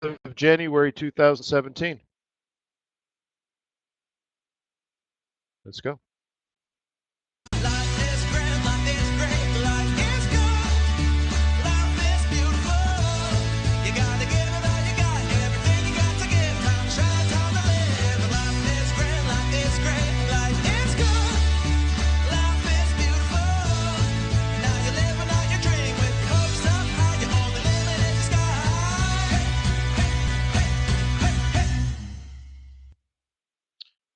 of January 2017. Let's go.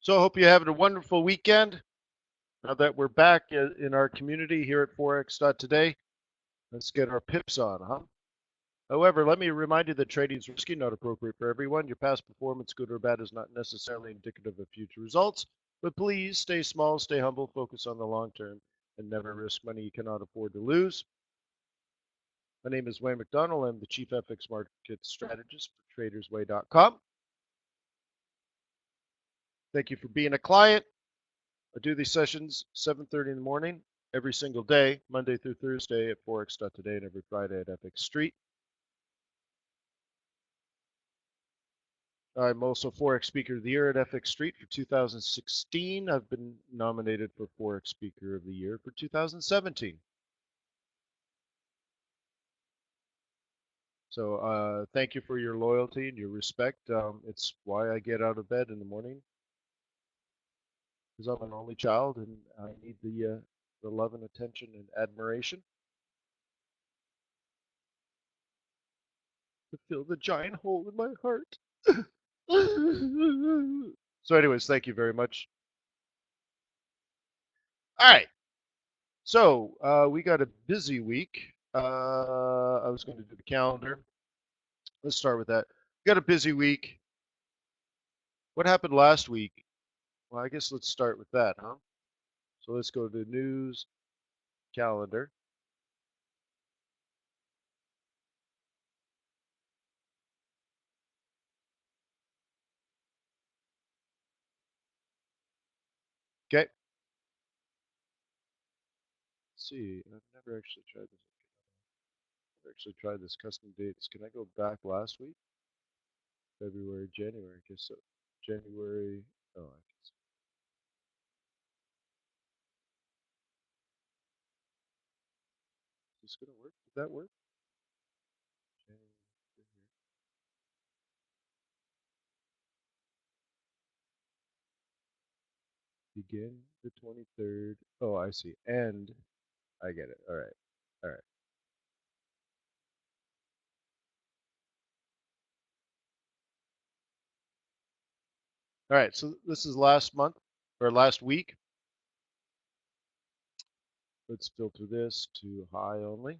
So I hope you're having a wonderful weekend. Now that we're back in our community here at Forex.today, let's get our pips on, huh? However, let me remind you that trading is risky, not appropriate for everyone. Your past performance, good or bad, is not necessarily indicative of future results. But please stay small, stay humble, focus on the long term, and never risk money you cannot afford to lose. My name is Wayne McDonald. I'm the Chief FX Market Strategist for TradersWay.com. Thank you for being a client. I do these sessions 7:30 in the morning every single day, Monday through Thursday at Forex.today, and every Friday at FX Street. I'm also Forex Speaker of the Year at FX Street for 2016. I've been nominated for Forex Speaker of the Year for 2017. So thank you for your loyalty and your respect. It's why I get out of bed in the morning, because I'm an only child and I need the love and attention and admiration to fill the giant hole in my heart. So anyways, thank you very much. All right. So we got a busy week. I was going to do the calendar. Let's start with that. We got a busy week. What happened last week? Well, I guess let's start with that, huh? So let's go to news calendar. Okay. Let's see. I've never actually tried this. I've actually tried this custom dates. Can I go back last week? February, January. I guess so. January. Oh, I guess. Is this gonna work? Did that work? January. Begin the 23rd. Oh, I see. End. I get it. All right. All right. All right. So this is last month or last week. Let's filter this to high only.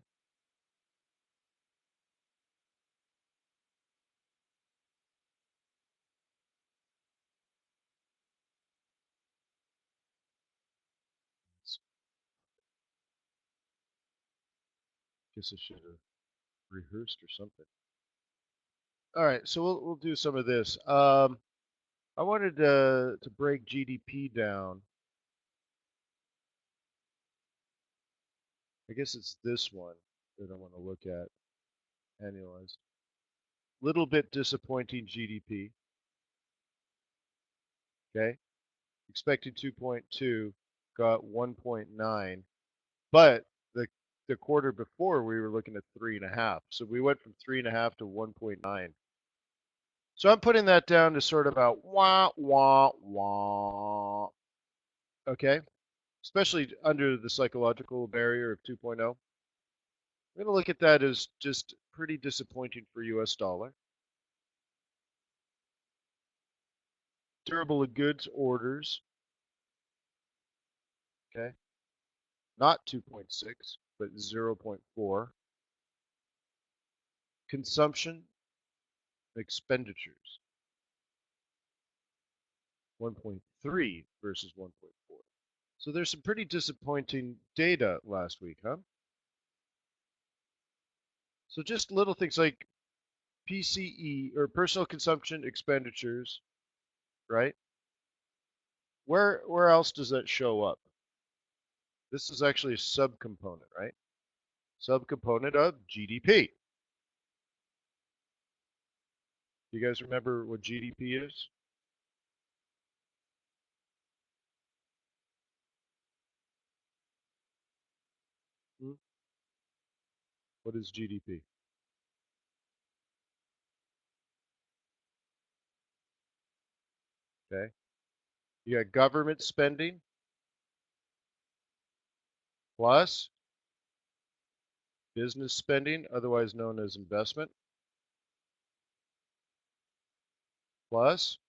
Guess I should have rehearsed or something. All right. So we'll do some of this. I wanted to break GDP down. I guess it's this one that I want to look at annualized. Little bit disappointing GDP. Okay. Expecting 2.2, got 1.9, but the quarter before we were looking at 3.5. So we went from 3.5 to 1.9. So I'm putting that down to sort of about wah wah wah. Okay, especially under the psychological barrier of 2.0. I'm going to look at that as just pretty disappointing for US dollar. Durable goods orders. Okay, not 2.6, but 0.4. Consumption expenditures 1.3 versus 1.4. So there's some pretty disappointing data last week, huh? So just little things like PCE or personal consumption expenditures, right? Where else does that show up? This is actually a subcomponent, right? Subcomponent of GDP. You guys remember what GDP is? Hmm? What is GDP? Okay. You got government spending plus business spending, otherwise known as investment, plus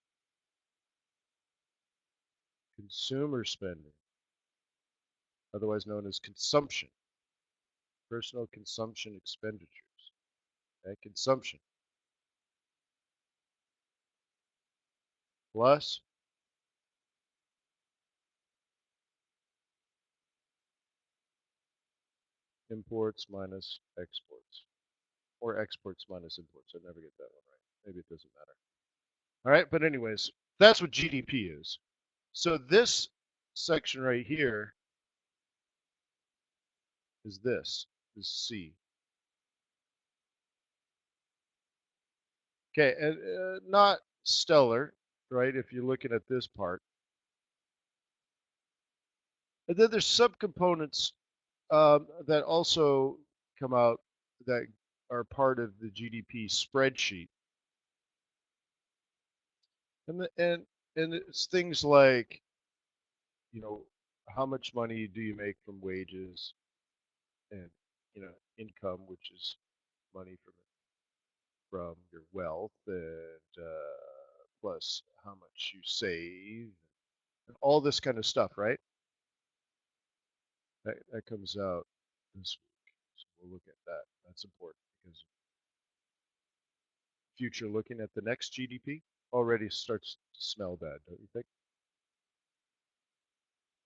consumer spending, otherwise known as consumption, personal consumption expenditures. Okay, consumption plus imports minus exports, or exports minus imports. I never get that one right. Maybe it doesn't matter. All right, but anyways, that's what GDP is. So this section right here is this, is C. Okay, and not stellar, right? If you're looking at this part, and then there's subcomponents that also come out that are part of the GDP spreadsheet, and and it's things like, you know, how much money do you make from wages, and income, which is money from your wealth, and plus how much you save, and all this kind of stuff, right? That comes out this week, so we'll look at that. That's important because future looking at the next GDP already starts to smell bad, don't you think?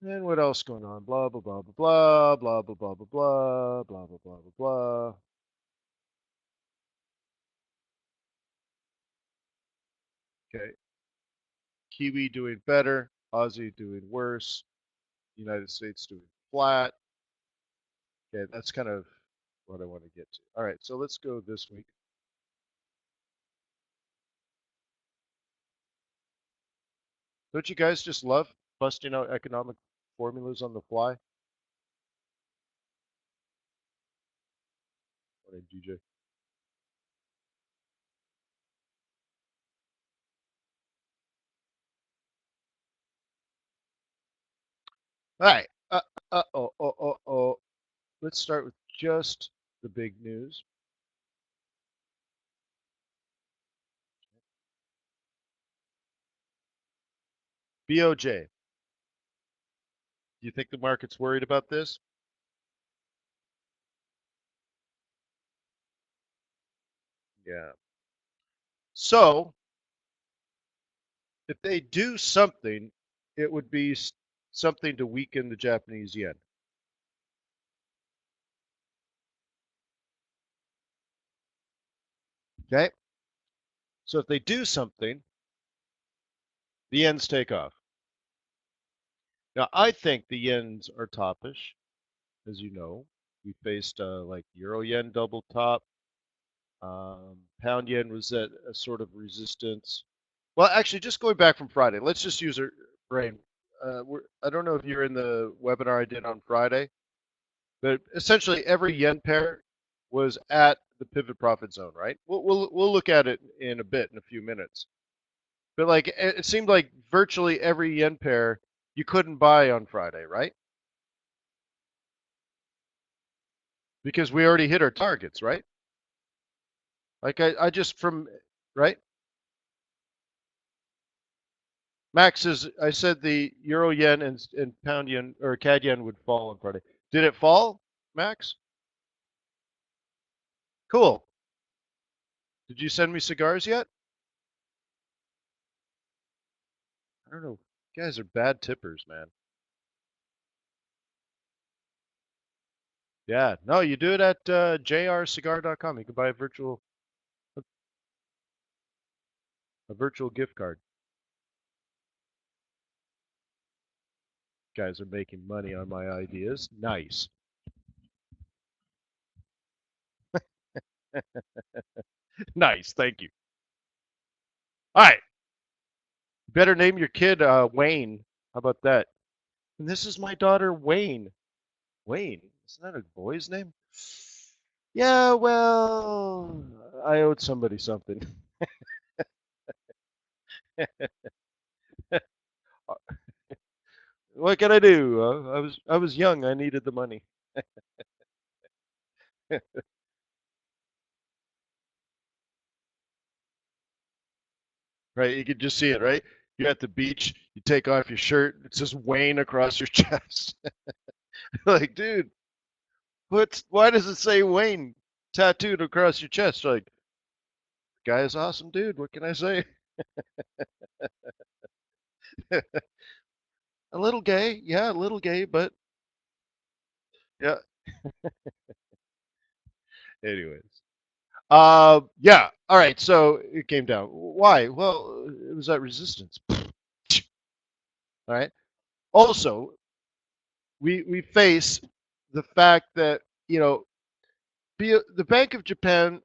And what else going on? Blah blah blah blah blah blah blah blah blah blah blah blah blah blah blah. Okay, Kiwi doing better, Aussie doing worse, United States doing flat. Okay, that's kind of what I want to get to. All right, so let's go this week. Don't you guys just love busting out economic formulas on the fly? Morning, DJ. All right. Oh. Let's start with just the big news. BOJ. Do you think the market's worried about this? Yeah. So, if they do something, it would be something to weaken the Japanese yen. Okay? So, if they do something, the yens take off. Now, I think the yens are toppish, as you know. We faced like euro yen double top. Pound yen was at a sort of resistance. Well, actually, just going back from Friday, let's just use our brain. I don't know if you're in the webinar I did on Friday, but essentially every yen pair was at the pivot profit zone, right? We'll look at it in a bit, in a few minutes. But like it seemed like virtually every yen pair you couldn't buy on Friday, right? Because we already hit our targets, right? Like I just from right. Max is. I said the euro yen and pound yen or CAD yen would fall on Friday. Did it fall, Max? Cool. Did you send me cigars yet? I don't know. You guys are bad tippers, man. Yeah. No, you do it at jrcigar.com. You can buy a virtual gift card. You guys are making money on my ideas. Nice. Nice. Thank you. All right. Better name your kid Wayne. How about that? And this is my daughter Wayne. Wayne. Isn't that a boy's name? Yeah, well, I owed somebody something. What can I do? I was young. I needed the money. Right? You could just see it, right? You're at the beach. You take off your shirt. It says Wayne across your chest. Like, dude, why does it say Wayne tattooed across your chest? Like, guy is awesome, dude. What can I say? A little gay, yeah, a little gay, but yeah. Anyways, yeah. All right. So it came down. Why? Well, it was that resistance. All right. Also, we face the fact that the Bank of Japan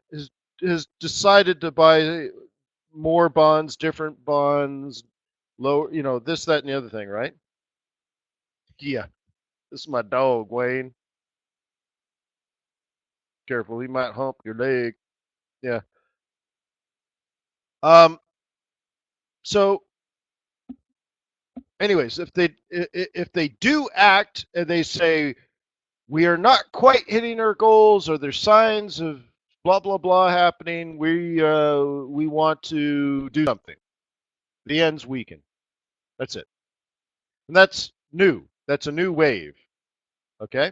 has decided to buy more bonds, different bonds, lower, this, that, and the other thing, right? Yeah. This is my dog, Wayne. Careful, he might hump your leg. Yeah. Um. So, anyways, if they do act and they say we are not quite hitting our goals, or there's signs of blah blah blah happening, we want to do something. The end's weaken. That's it, and that's new. That's a new wave. Okay.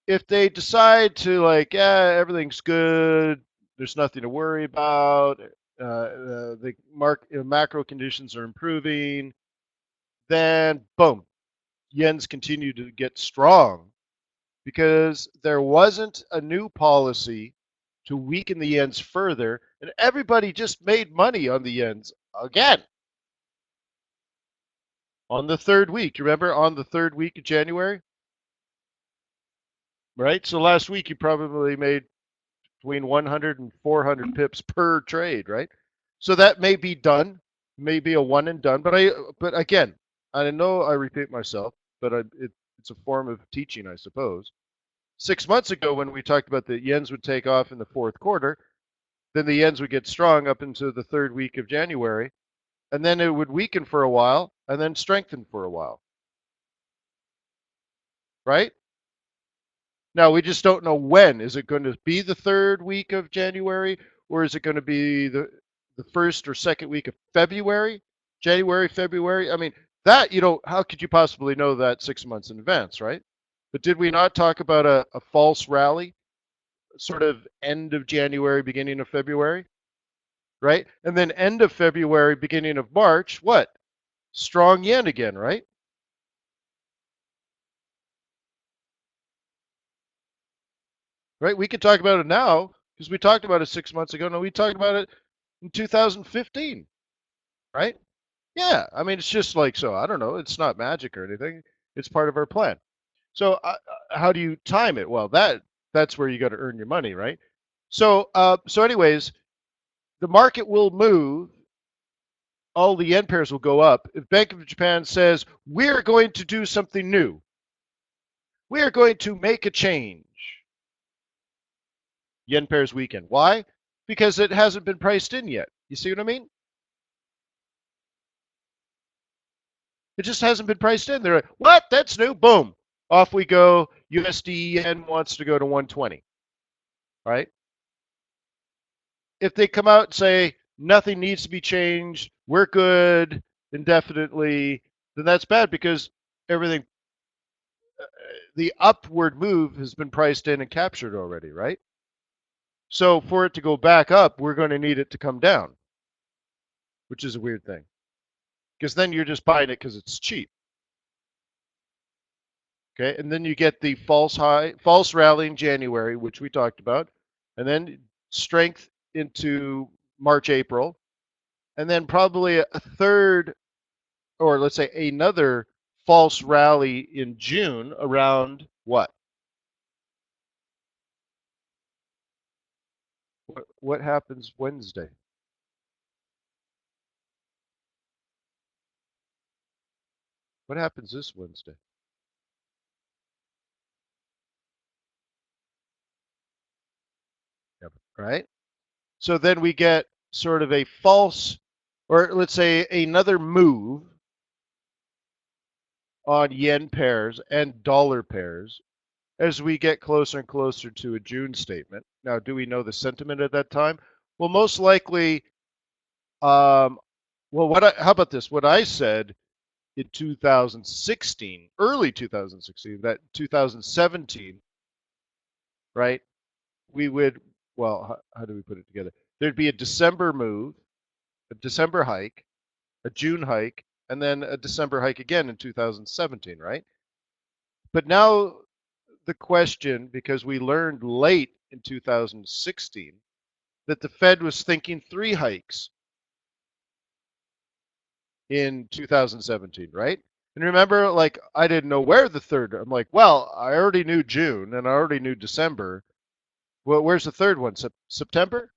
If they decide to, like, yeah, everything's good, there's nothing to worry about, the macro conditions are improving, then boom, yens continue to get strong because there wasn't a new policy to weaken the yens further, and everybody just made money on the yens again on the third week. You remember, on the third week of January, right? So last week you probably made between 100 and 400 pips per trade, right? So that may be done, maybe a one and done. But again, I know I repeat myself, but it's a form of teaching, I suppose. 6 months ago, when we talked about the yens would take off in the fourth quarter, then the yens would get strong up into the third week of January, and then it would weaken for a while, and then strengthen for a while, right? Now we just don't know when. Is it going to be the third week of January, or is it going to be the first or second week of February? January, February. I mean, that, how could you possibly know that 6 months in advance, right? But did we not talk about a false rally, sort of end of January, beginning of February, right? And then end of February, beginning of March, what? Strong yen again, right? Right? We could talk about it now because we talked about it 6 months ago. No, we talked about it in 2015, right? Yeah, I mean, it's just like, so I don't know. It's not magic or anything. It's part of our plan. So how do you time it? Well, that's where you got to earn your money, right? So anyways, the market will move. All the yen pairs will go up. If Bank of Japan says we're going to do something new, we are going to make a change, yen pairs weaken. Why? Because it hasn't been priced in yet. You see what I mean? It just hasn't been priced in. They're like, what? That's new. Boom. Off we go. USD yen wants to go to 120. Right? If they come out and say nothing needs to be changed, we're good indefinitely, then that's bad because everything, the upward move has been priced in and captured already, right? So for it to go back up, we're going to need it to come down, which is a weird thing because then you're just buying it because it's cheap. Okay, and then you get the false rally in January, which we talked about, and then strength into March, April, and then probably a third, or let's say another false rally in June around what? What happens Wednesday? What happens this Wednesday? Yep. Right? So then we get sort of a false, or let's say another move on yen pairs and dollar pairs as we get closer and closer to a June statement. Now, do we know the sentiment at that time? Well, most likely, um, well, how about this? What I said in 2016, early 2016, that 2017, right? We would, well, how do we put it together? There'd be a December move, a December hike, a June hike, and then a December hike again in 2017, right? But now the question, because we learned late in 2016 that the Fed was thinking three hikes in 2017, right? And remember, like, I didn't know where the third. I'm like, well, I already knew June and I already knew December. Well, where's the third one? September,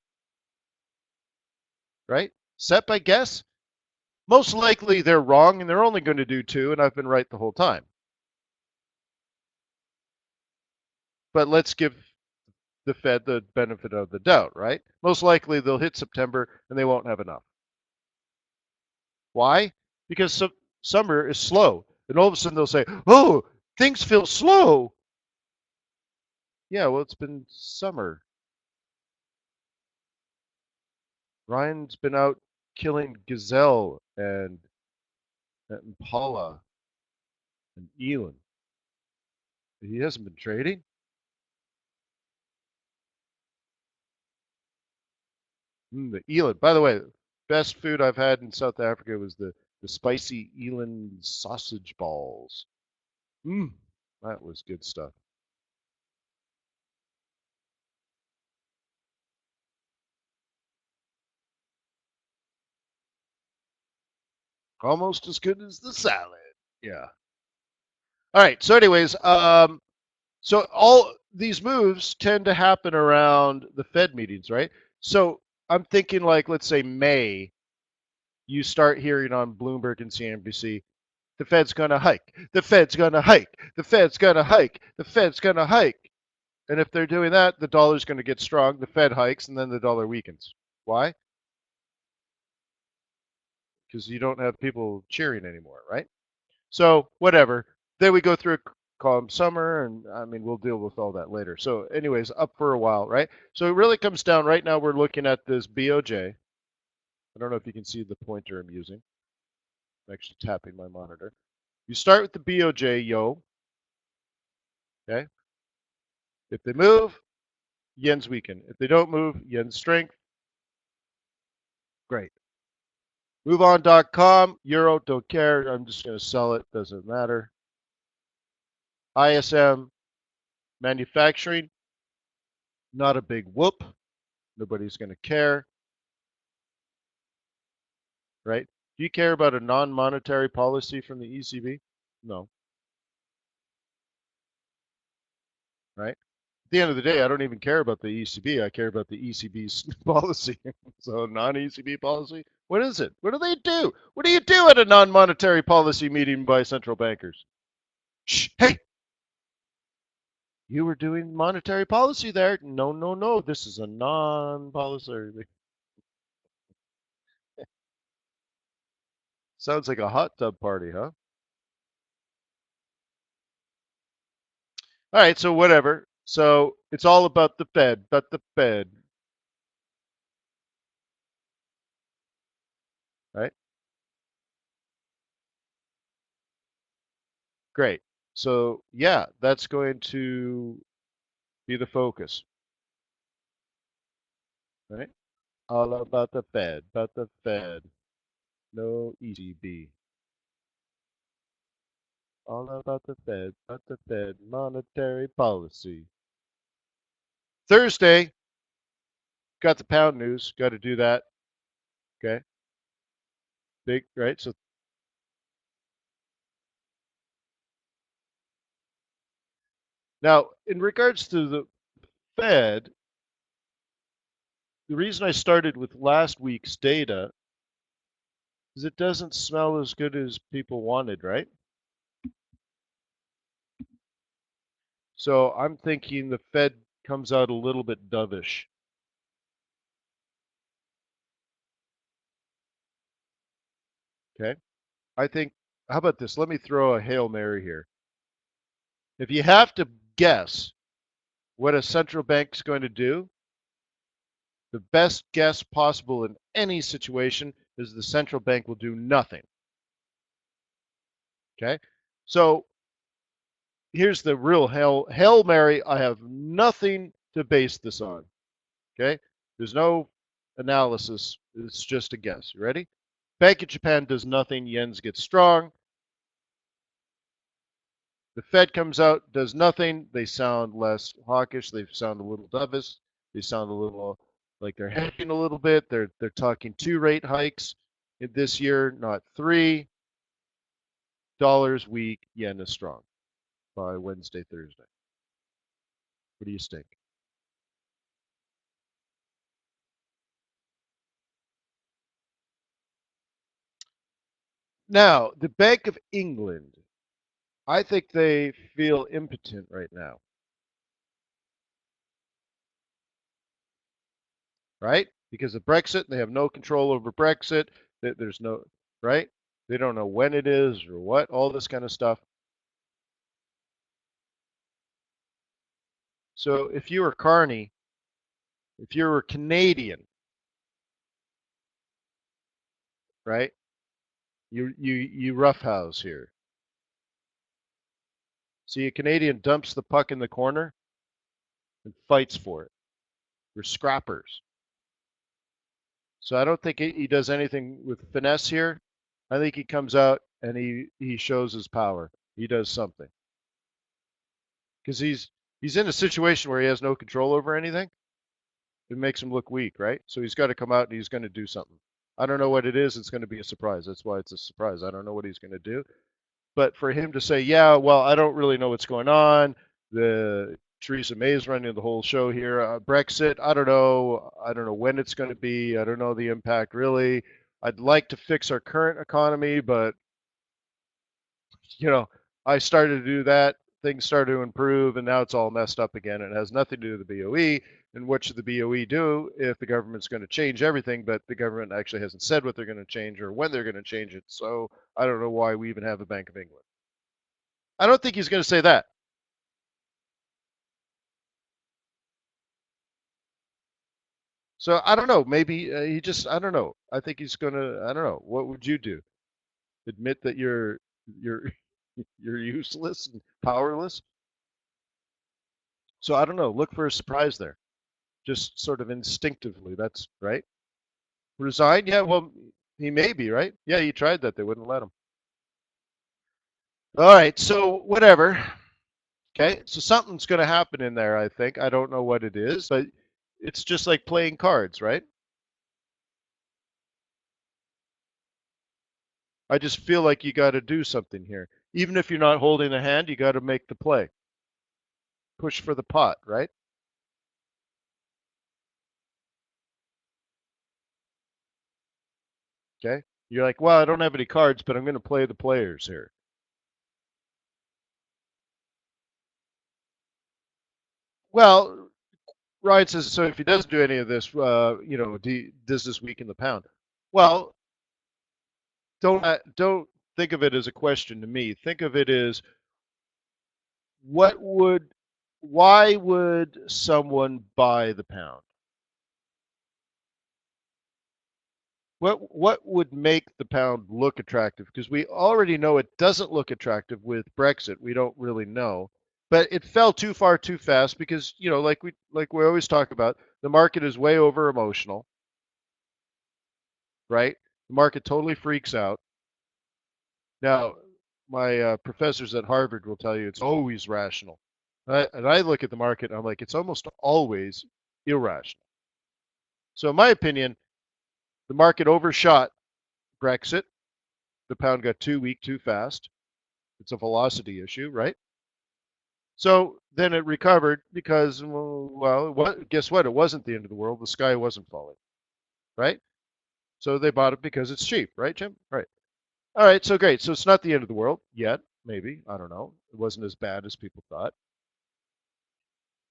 right? Sep, I guess. Most likely they're wrong and they're only going to do two, and I've been right the whole time. But let's give the Fed the benefit of the doubt, right? Most likely they'll hit September and they won't have enough. Why? Because summer is slow. And all of a sudden they'll say, oh, things feel slow. Yeah, well, it's been summer. Ryan's been out killing gazelle and impala and eland. He hasn't been trading. The eland. By the way, best food I've had in South Africa was the spicy eland sausage balls. That was good stuff. Almost as good as the salad. Yeah. All right. So, anyways, so all these moves tend to happen around the Fed meetings, right? So I'm thinking, like, let's say May, you start hearing on Bloomberg and CNBC, the Fed's going to hike, the Fed's going to hike, the Fed's going to hike, the Fed's going to hike. And if they're doing that, the dollar's going to get strong, the Fed hikes, and then the dollar weakens. Why? Because you don't have people cheering anymore, right? So whatever. Then we go through a calm summer, and I mean we'll deal with all that later. So, anyways, up for a while, right? So it really comes down. Right now, we're looking at this BOJ. I don't know if you can see the pointer I'm using. I'm actually tapping my monitor. You start with the BOJ, yo. Okay. If they move, yen's weaken. If they don't move, yen's strength. Great. MoveOn.com, euro, don't care. I'm just going to sell it. Doesn't matter. ISM, manufacturing, not a big whoop. Nobody's going to care, right? Do you care about a non-monetary policy from the ECB? No, right? At the end of the day, I don't even care about the ECB. I care about the ECB's policy. So non-ECB policy, what is it? What do they do? What do you do at a non-monetary policy meeting by central bankers? Shh, hey, you were doing monetary policy there. No, no, no. This is a non-policy. Sounds like a hot tub party, huh? All right, so whatever. So it's all about the Fed, but the Fed, right? Great. So yeah, that's going to be the focus, right? All about the Fed, but the Fed, no ECB. All about the Fed, but the Fed, monetary policy. Thursday, got the pound news. Got to do that. Okay, big, right? So now, in regards to the Fed, the reason I started with last week's data is it doesn't smell as good as people wanted, right? So I'm thinking the Fed comes out a little bit dovish. Okay. I think, how about this? Let me throw a Hail Mary here. If you have to guess what a central bank's going to do, the best guess possible in any situation is the central bank will do nothing. Okay. So here's the real Hail Mary. I have nothing to base this on. Okay. There's no analysis. It's just a guess. You ready? Bank of Japan does nothing. Yens get strong. The Fed comes out, does nothing. They sound less hawkish. They sound a little dovish. They sound a little like they're hedging a little bit. They're talking 2 rate hikes this year, not 3. Dollars weak, yen is strong by Wednesday, Thursday. What do you think? Now, the Bank of England, I think they feel impotent right now, right? Because of Brexit, they have no control over Brexit. There's no, right? They don't know when it is or what, all this kind of stuff. So if you were Carney, if you were Canadian, right? You roughhouse here. See, a Canadian dumps the puck in the corner and fights for it. We're scrappers. So I don't think he does anything with finesse here. I think he comes out and he shows his power. He does something because he's in a situation where he has no control over anything. It makes him look weak, right? So he's got to come out and he's going to do something. I don't know what it is. It's going to be a surprise. That's why it's a surprise. I don't know what he's going to do. But for him to say, yeah, well, I don't really know what's going on. The Theresa May's running the whole show here. Brexit, I don't know. I don't know when it's going to be. I don't know the impact really. I'd like to fix our current economy, but you know, I started to do that. Things started to improve, and now it's all messed up again. It has nothing to do with the BOE. And what should the BOE do if the government's going to change everything, but the government actually hasn't said what they're going to change or when they're going to change it? So I don't know why we even have a Bank of England. I don't think he's going to say that. So I don't know. Maybe he just. I don't know. I think he's going to. I don't know. What would you do? Admit that you're you're useless and powerless? So I don't know. Look for a surprise there. Just sort of instinctively. That's right. Resign? Yeah. Well, he may be right. Yeah, he tried that. They wouldn't let him. All right. So whatever. Okay. So something's going to happen in there. I think. I don't know what it is, but it's just like playing cards, right? I just feel like you got to do something here. Even if you're not holding a hand, you got to make the play. Push for the pot, right? Okay. You're like, well, I don't have any cards, but I'm going to play the players here. Well, Ryan says, so if he doesn't do any of this, does this weaken the pound? Well, don't think of it as a question to me. Think of it as what would, why would someone buy the pound? What would make the pound look attractive? Because we already know it doesn't look attractive with Brexit. We don't really know. But it fell too far too fast because, like we always talk about, the market is way over emotional, right? The market totally freaks out. Now, my professors at Harvard will tell you it's always rational. And I look at the market and I'm like, it's almost always irrational. So in my opinion, the market overshot Brexit. The pound got too weak too fast. It's a velocity issue, right? So then it recovered because, well, guess what? It wasn't the end of the world. The sky wasn't falling, right? So they bought it because it's cheap, right, Jim? Right. All right. So great. So it's not the end of the world yet. Maybe. I don't know. It wasn't as bad as people thought.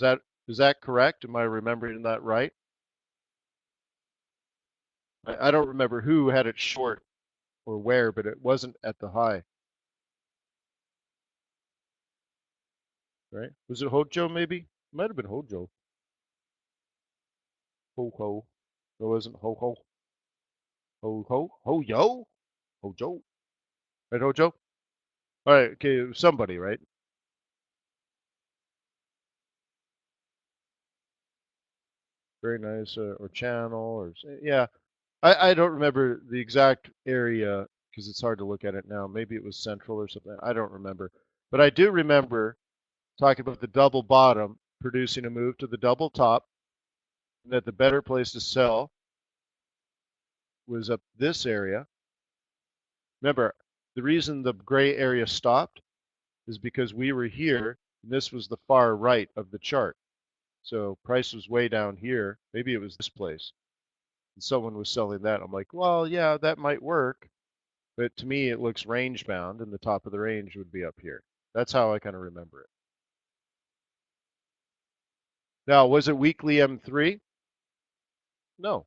Is that correct? Am I remembering that right? I don't remember who had it short or where, but it wasn't at the high, right? Was it Hojo maybe? It might have been Hojo. Ho ho. It wasn't ho ho. Ho ho. Ho yo. Hojo. Right, Hojo? All right, okay, it was somebody, right? Very nice, or channel, or yeah. I don't remember the exact area because it's hard to look at it now. Maybe it was central or something. I don't remember, but I do remember talking about the double bottom producing a move to the double top, and that the better place to sell was up this area. Remember, the reason the gray area stopped is because we were here, and this was the far right of the chart. So price was way down here. Maybe it was this place. And someone was selling that. I'm like, well, yeah, that might work. But to me, it looks range bound, and the top of the range would be up here. That's how I kind of remember it. Now, was it weekly M3? No.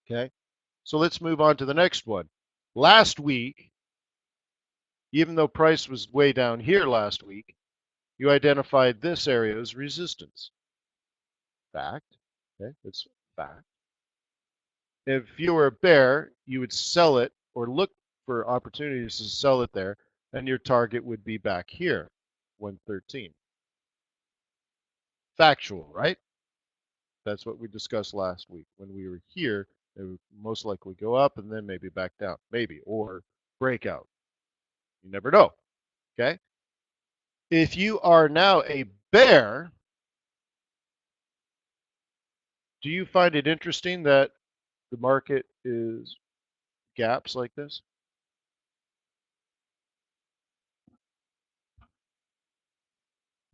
Okay. So let's move on to the next one. Last week, even though price was way down here last week, you identified this area as resistance. Fact. Okay, that's fact. If you were a bear, you would sell it or look for opportunities to sell it there, and your target would be back here, 113. Factual, right? That's what we discussed last week. When we were here, it would most likely go up and then maybe back down, maybe, or breakout. You never know. Okay. If you are now a bear, do you find it interesting that the market is gaps like this?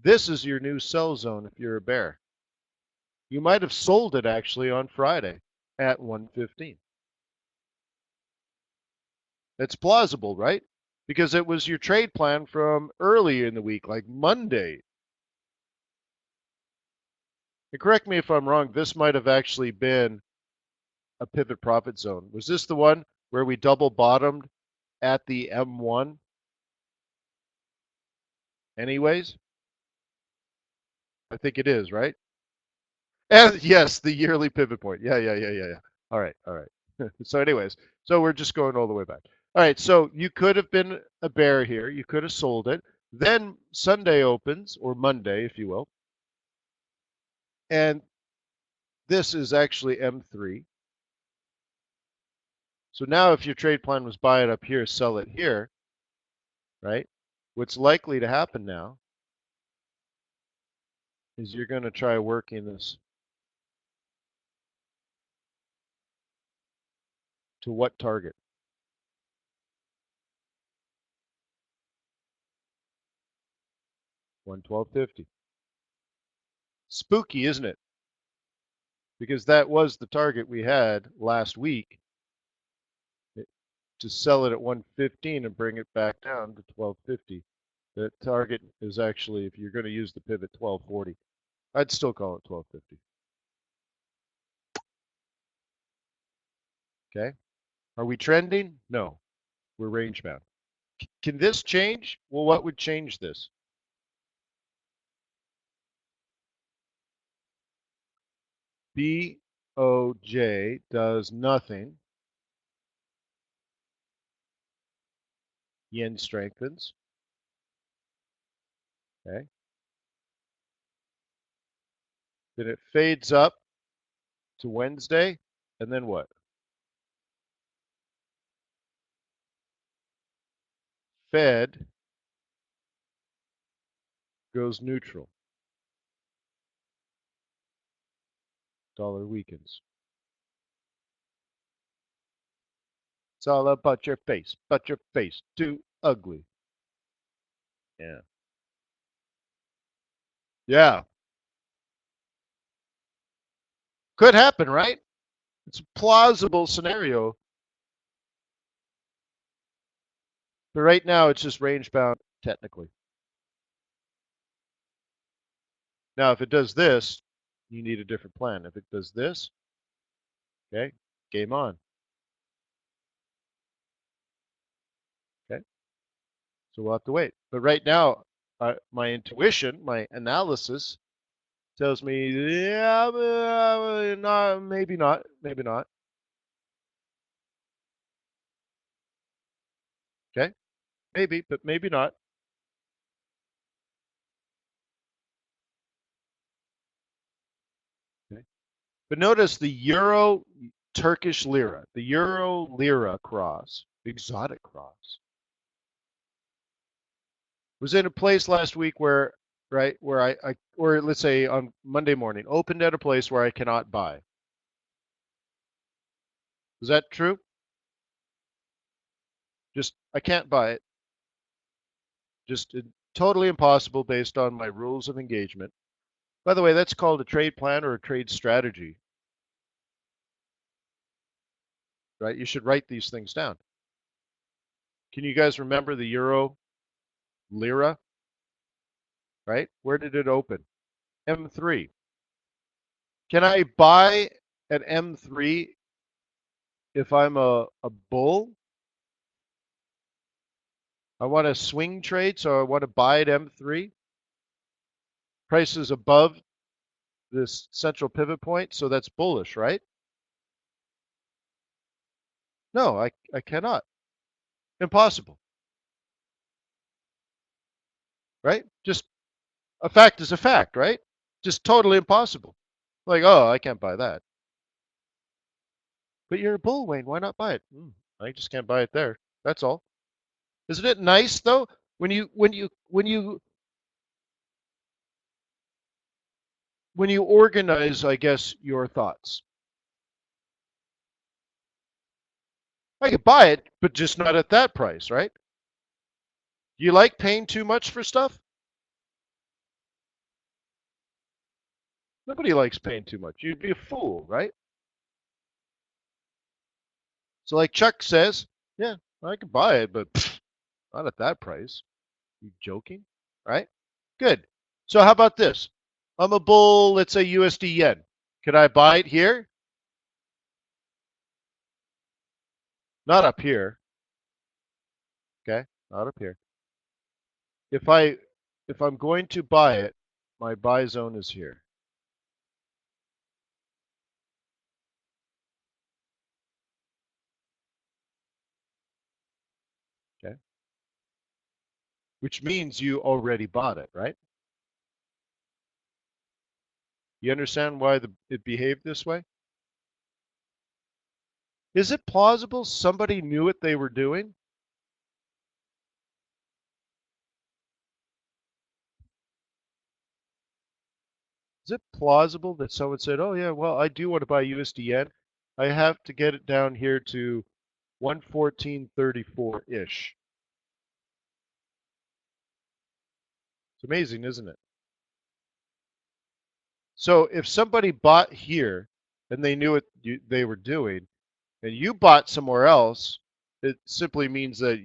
This is your new sell zone if you're a bear. You might have sold it actually on Friday at 115. It's plausible, right? Because it was your trade plan from early in the week, like Monday. And correct me if I'm wrong, this might have actually been a pivot profit zone. Was this the one where we double bottomed at the M1 anyways? I think it is, right? And yes, the yearly pivot point. Yeah. All right, all right. So anyways, so we're just going all the way back. All right, so you could have been a bear here. You could have sold it. Then Sunday opens, or Monday, if you will. And this is actually M3. So now if your trade plan was buy it up here, sell it here, right? What's likely to happen now is you're going to try working this to what target? 112.50. Spooky, isn't it? Because that was the target we had last week to sell it at 115 and bring it back down to 1250. The target is actually, if you're going to use the pivot, 1240. I'd still call it 1250. Okay. Are we trending? No. We're range bound. Can this change? Well, what would change this? BOJ does nothing. Yen strengthens. Okay. Then it fades up to Wednesday. And then what? Fed goes neutral. Dollar weakens. It's all about your face. But your face too ugly. Yeah. Yeah. Could happen, right? It's a plausible scenario. But right now it's just range bound technically. Now, if it does this, you need a different plan. If it does this, okay, game on. Okay, so we'll have to wait. But right now, my intuition, my analysis tells me, yeah, not, maybe not, maybe not. Okay, maybe, but maybe not. Okay. But notice the euro Turkish lira, the euro lira cross, exotic cross, was in a place last week where, right, where or let's say on Monday morning, opened at a place where I cannot buy. Is that true? Just, I can't buy it. Just totally impossible based on my rules of engagement. By the way, that's called a trade plan or a trade strategy, right? You should write these things down. Can you guys remember the euro lira, right? Where did it open? M3. Can I buy at M3 if I'm a bull? I want to swing trade, so I want to buy at M3. Price is above this central pivot point, so that's bullish, right? No, I cannot. Impossible, right? Just a fact is a fact, right? Just totally impossible. Like, oh, I can't buy that. But you're a bull, Wayne. Why not buy it? I just can't buy it there. That's all. Isn't it nice though when you organize, I guess, your thoughts? I could buy it, but just not at that price, right? You like paying too much for stuff? Nobody likes paying too much. You'd be a fool, right? So, like Chuck says, yeah, I could buy it, but not at that price. You joking? Right? Good. So, how about this? I'm a bull, let's say USD yen. Could I buy it here? Not up here. Okay, not up here. If I if I'm going to buy it, my buy zone is here. Okay. Which means you already bought it, right? You understand why it behaved this way? Is it plausible somebody knew what they were doing? Is it plausible that someone said, "Oh yeah, well, I do want to buy USD yen. I have to get it down here to 114.34-ish." It's amazing, isn't it? So if somebody bought here and they knew what they were doing, and you bought somewhere else, it simply means that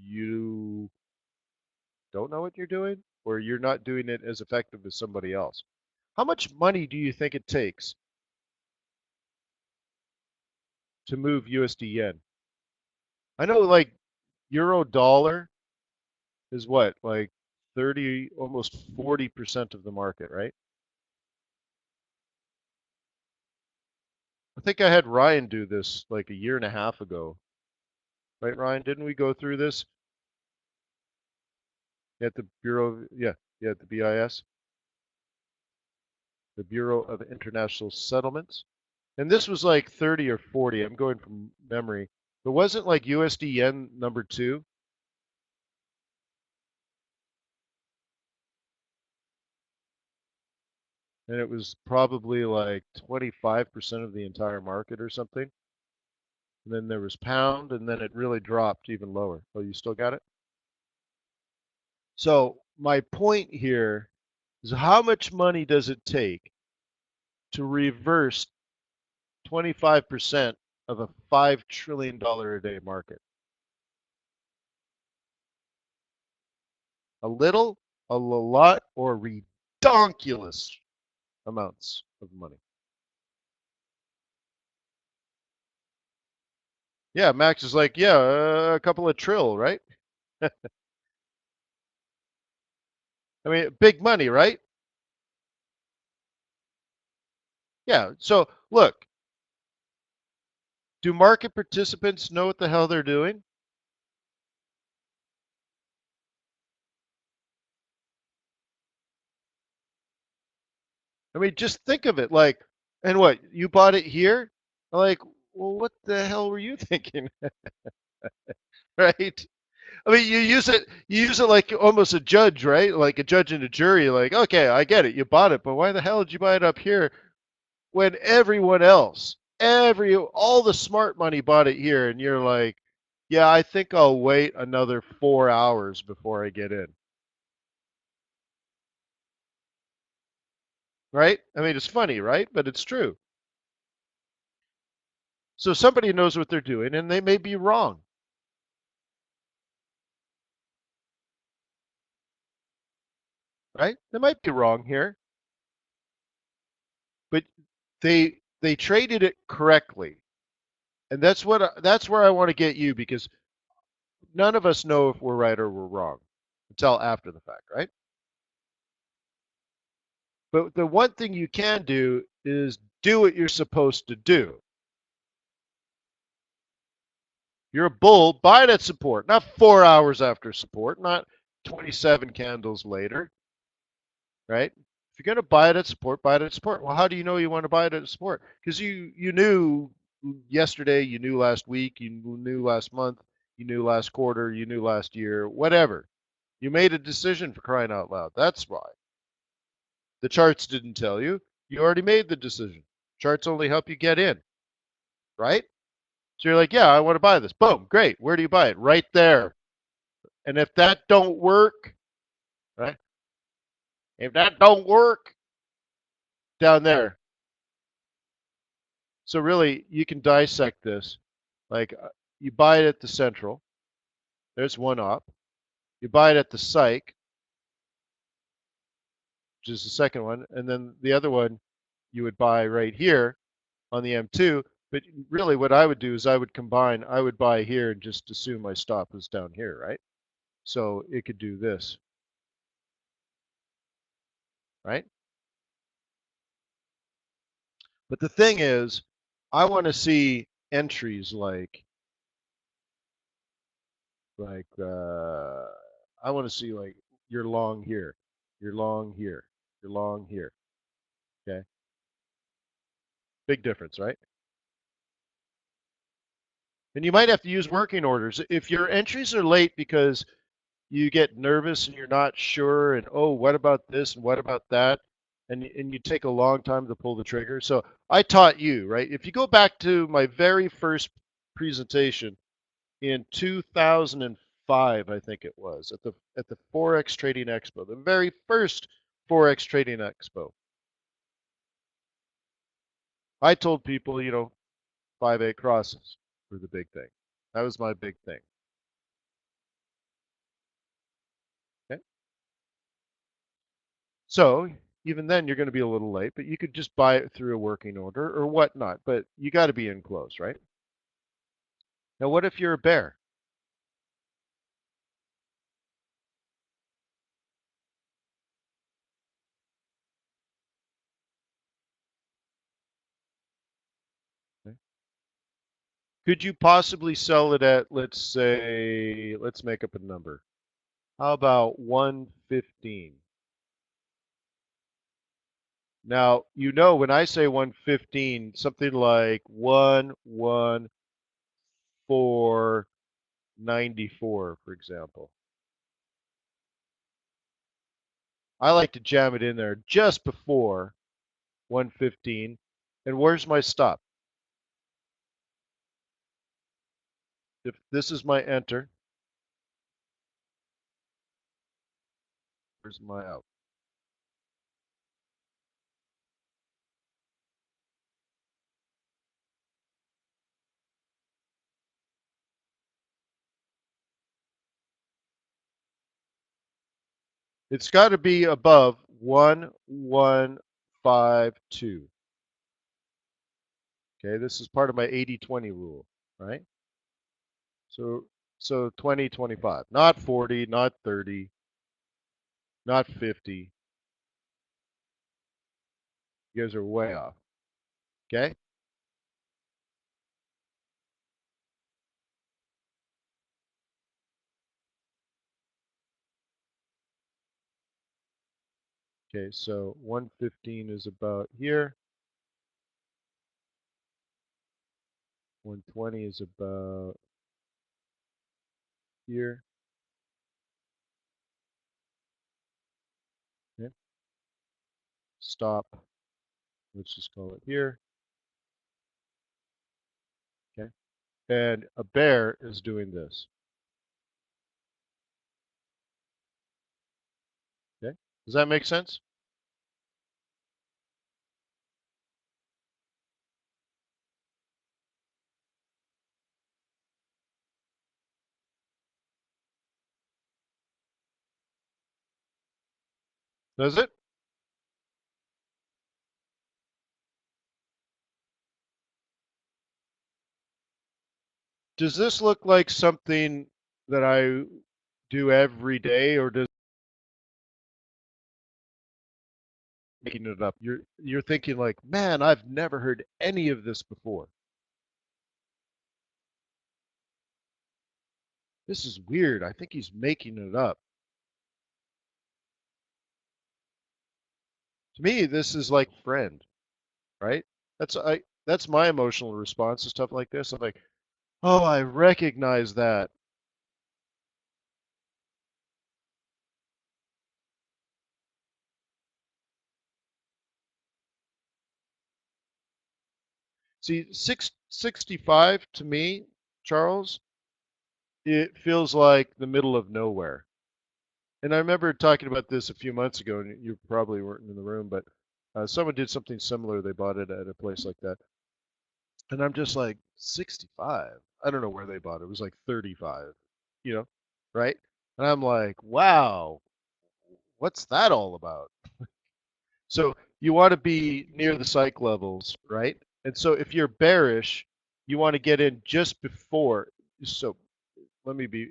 you don't know what you're doing, or you're not doing it as effective as somebody else. How much money do you think it takes to move USD yen? I know like euro dollar is what, like 30, almost 40% of the market, right? I think I had Ryan do this like a year and a half ago. Right, Ryan? Didn't we go through this at the Bureau? Yeah, at the BIS, the Bureau of International Settlements. And this was like 30 or 40. I'm going from memory. But wasn't like USD yen number two? And it was probably like 25% of the entire market or something. And then there was pound, and then it really dropped even lower. Oh, you still got it? So my point here is how much money does it take to reverse 25% of a $5 trillion a day market? A little, a lot, or Donkulous amounts of money. Yeah, Max is like, yeah, a couple of trill, right? I mean, big money, right? Yeah. So look, do market participants know what the hell they're doing? I mean, just think of it like, and what, you bought it here? Like, well, what the hell were you thinking? Right? I mean, you use it like almost a judge, right? Like a judge and a jury, like, okay, I get it, you bought it, but why the hell did you buy it up here when everyone else, all the smart money bought it here, and you're like, yeah, I think I'll wait another 4 hours before I get in. Right? I mean, it's funny, right? But it's true. So somebody knows what they're doing, and they may be wrong, right? They might be wrong here, but they traded it correctly, and that's where I want to get you because none of us know if we're right or we're wrong until after the fact, right? But the one thing you can do is do what you're supposed to do. You're a bull, buy it at support, not 4 hours after support, not 27 candles later, right? If you're going to buy it at support, buy it at support. Well, how do you know you want to buy it at support? Because you knew yesterday, you knew last week, you knew last month, you knew last quarter, you knew last year, whatever. You made a decision for crying out loud. That's why. The charts didn't tell you. You already made the decision. Charts only help you get in, right? So you're like, yeah, I want to buy this. Boom, great. Where do you buy it? Right there. And if that don't work, right? If that don't work, down there. So really, you can dissect this. Like you buy it at the central. There's one op. You buy it at the psych, which is the second one, and then the other one you would buy right here on the M2. But really, what I would do is I would combine. I would buy here and just assume my stop was down here, right? So it could do this, right? But the thing is, I want to see entries like I want to see like you're long here, you're long here, you're long here. Okay, big difference, right? And you might have to use working orders if your entries are late because you get nervous and you're not sure, and oh, what about this and what about that, and you take a long time to pull the trigger. So I taught you, right? If you go back to my very first presentation in 2005, I think it was, at the Forex Trading Expo, the very first Forex Trading Expo. I told people, 5-8 crosses were the big thing. That was my big thing. Okay? So even then, you're going to be a little late, but you could just buy it through a working order or whatnot. But you got to be in close, right? Now, what if you're a bear? Okay? Could you possibly sell it at, let's say, let's make up a number. How about 115? Now, when I say 115, something like 114.94, for example. I like to jam it in there just before 115. And where's my stop? If this is my enter, where's my out? It's got to be above 1152. Okay, this is part of my 80-20 rule, right? So so 20, 25. Not 40, not 30, not 50. You guys are way off. Okay? Okay, so 115 is about here. 120 is about here. Okay. Stop. Let's just call it here. Okay. And a bear is doing this. Okay. Does that make sense? Does it? Does this look like something that I do every day, or does making it up? You're thinking like, man, I've never heard any of this before. This is weird. I think he's making it up. To me, this is like friend, right? That's my emotional response to stuff like this. I'm like, oh, I recognize that. See, 665 to me, Charles, it feels like the middle of nowhere. And I remember talking about this a few months ago, and you probably weren't in the room, but someone did something similar. They bought it at a place like that. And I'm just like, 65? I don't know where they bought it. It was like 35, you know, right? And I'm like, wow, what's that all about? So you want to be near the psych levels, right? And so if you're bearish, you want to get in just before. So let me be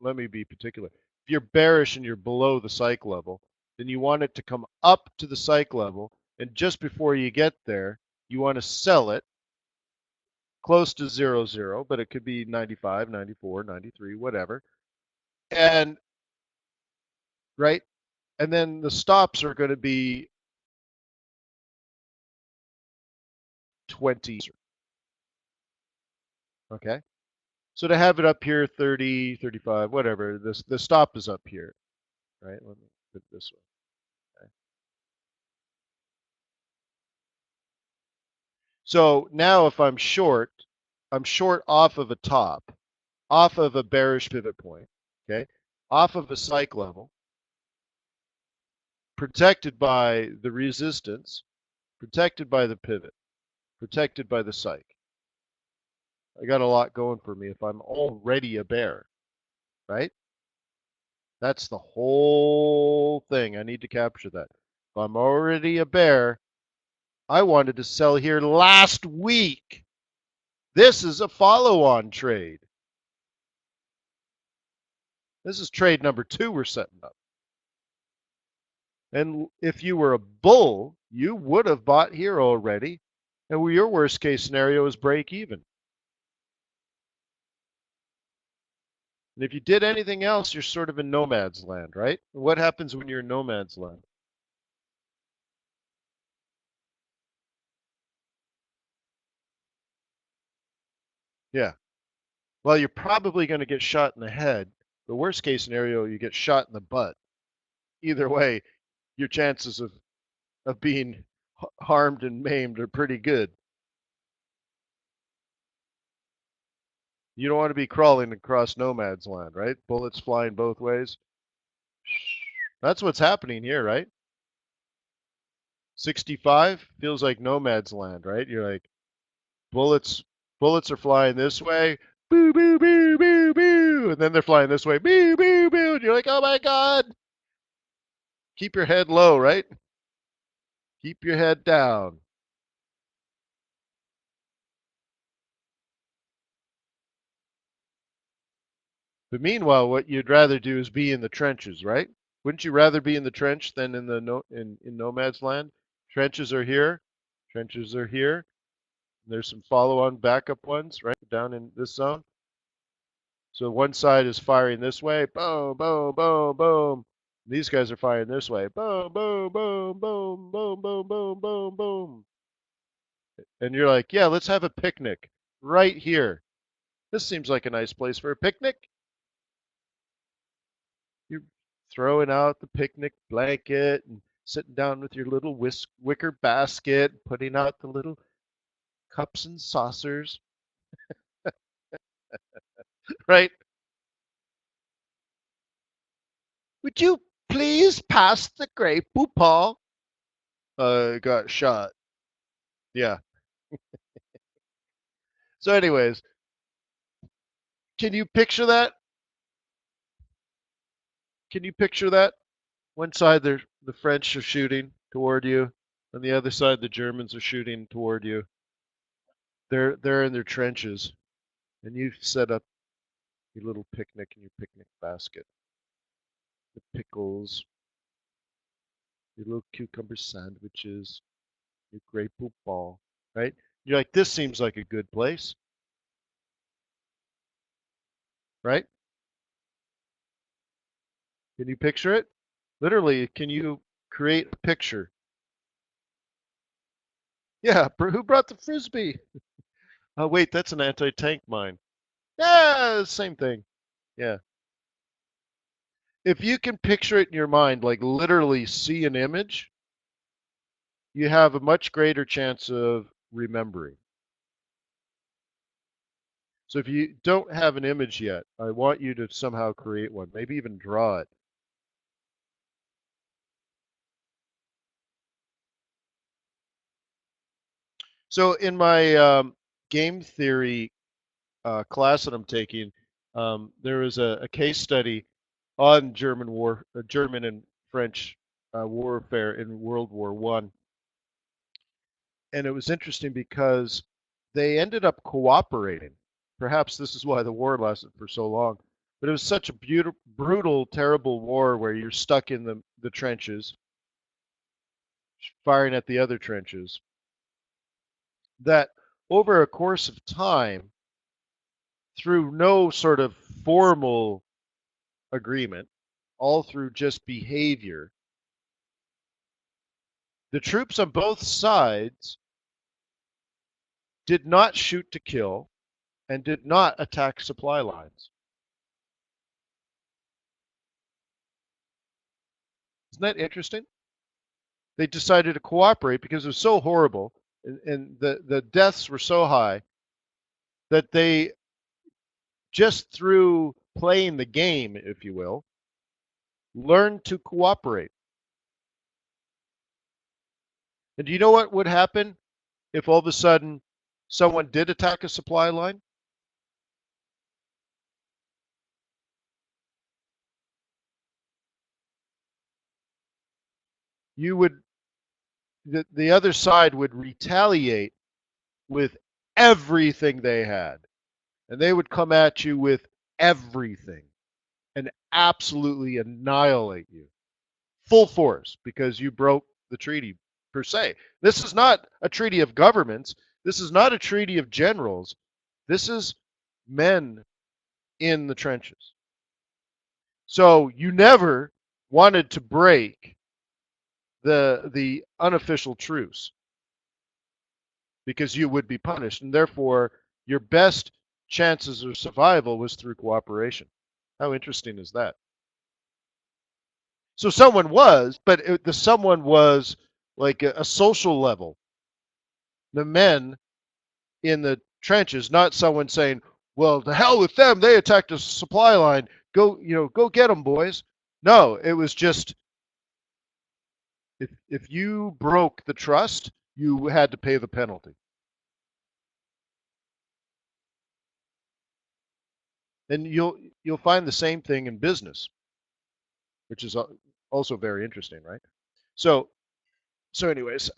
let me be particular. If you're bearish and you're below the psych level, then you want it to come up to the psych level, and just before you get there, you want to sell it close to 0, 0, but it could be 95, 94, 93, whatever. And right, and then the stops are going to be 20. Okay. So to have it up here, 30, 35, whatever, the stop is up here, right? Let me put it this way. Okay. So now if I'm short off of a top, off of a bearish pivot point, okay, off of a psych level, protected by the resistance, protected by the pivot, protected by the psych. I got a lot going for me if I'm already a bear, right? That's the whole thing. I need to capture that. If I'm already a bear, I wanted to sell here last week. This is a follow-on trade. This is trade number 2 we're setting up. And if you were a bull, you would have bought here already. And your worst case scenario is break even. And if you did anything else, you're sort of in nomad's land, right? What happens when you're in nomad's land? Yeah. Well, you're probably going to get shot in the head. The worst case scenario, you get shot in the butt. Either way, your chances of being harmed and maimed are pretty good. You don't want to be crawling across nomad's land, right? Bullets flying both ways. That's what's happening here, right? 65 feels like nomad's land, right? You're like, bullets bullets are flying this way, boo boo boo boo boo, and then they're flying this way, boo boo boo, and you're like, oh my god. Keep your head low, right? Keep your head down. But meanwhile, what you'd rather do is be in the trenches, right? Wouldn't you rather be in the trench than in the in nomad's land? Trenches are here. Trenches are here. There's some follow-on backup ones right down in this zone. So one side is firing this way, boom, boom, boom, boom. These guys are firing this way, boom, boom, boom, boom, boom, boom, boom, boom, boom. And you're like, yeah, let's have a picnic right here. This seems like a nice place for a picnic. You're throwing out the picnic blanket and sitting down with your little wicker basket, putting out the little cups and saucers, right? Would you please pass the Grey Poupon? Got shot. Yeah. So, anyways, can you picture that? Can you picture that? One side, the French are shooting toward you. On the other side, the Germans are shooting toward you. They're in their trenches, and you've set up your little picnic in your picnic basket. The pickles, your little cucumber sandwiches, your Grey Poupon, right? You're like, this seems like a good place, right? Can you picture it? Literally, can you create a picture? Yeah, who brought the frisbee? Oh, wait, that's an anti-tank mine. Yeah, same thing. Yeah. If you can picture it in your mind, like literally see an image, you have a much greater chance of remembering. So if you don't have an image yet, I want you to somehow create one, maybe even draw it. So in my game theory class that I'm taking, there was a case study on German and French warfare in World War One, and it was interesting because they ended up cooperating. Perhaps this is why the war lasted for so long. But it was such a brutal, terrible war where you're stuck in the trenches, firing at the other trenches, that over a course of time, through no sort of formal agreement, all through just behavior, the troops on both sides did not shoot to kill and did not attack supply lines. Isn't that interesting? They decided to cooperate because it was so horrible and the deaths were so high that they, just through playing the game, if you will, learned to cooperate. And do you know what would happen if all of a sudden someone did attack a supply line? You would, the other side would retaliate with everything they had. And they would come at you with everything and absolutely annihilate you. Full force because you broke the treaty per se. This is not a treaty of governments. This is not a treaty of generals. This is men in the trenches. So you never wanted to break the unofficial truce because you would be punished, and therefore your best chances of survival was through cooperation. How interesting is that? So someone was, but the someone was like a social level. The men in the trenches, not someone saying, "Well, to hell with them. They attacked a supply line. Go, go get them, boys." No, it was just if you broke the trust, you had to pay the penalty. And you'll find the same thing in business, which is Also very interesting, right? So anyways,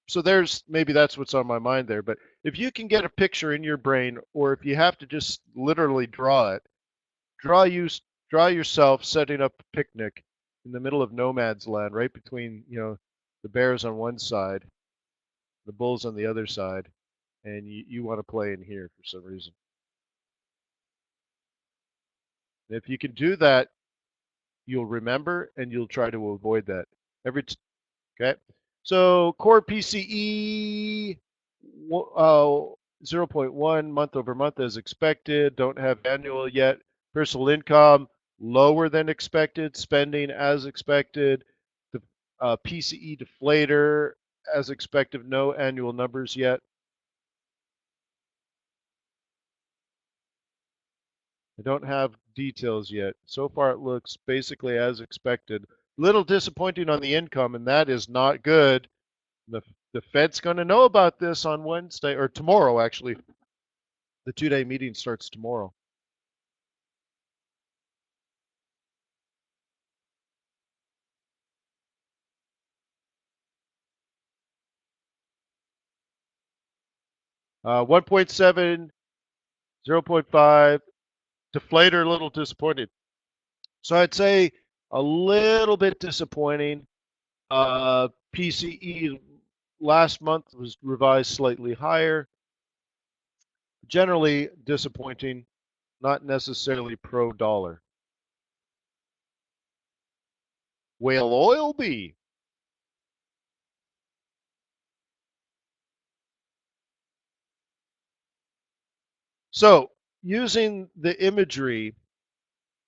so there's maybe that's what's on my mind there. But if you can get a picture in your brain, or if you have to just literally draw it, draw you draw yourself setting up a picnic in the middle of no man's land, right between the bears on one side, the bulls on the other side, and you want to play in here for some reason. And if you can do that, you'll remember and you'll try to avoid that okay. So core PCE 0.1 month over month as expected. Don't have annual yet. Personal income lower than expected. Spending as expected. The PCE deflator as expected. No annual numbers yet. I don't have details yet. So far, it looks basically as expected. Little disappointing on the income, and that is not good. The, the Fed's going to know about this on Wednesday or tomorrow, actually. The 2-day meeting starts tomorrow. Uh, 1.7, 0.5, deflator, a little disappointed. So I'd say a little bit disappointing. PCE last month was revised slightly higher. Generally disappointing, not necessarily pro dollar. Whale oil be. So using the imagery,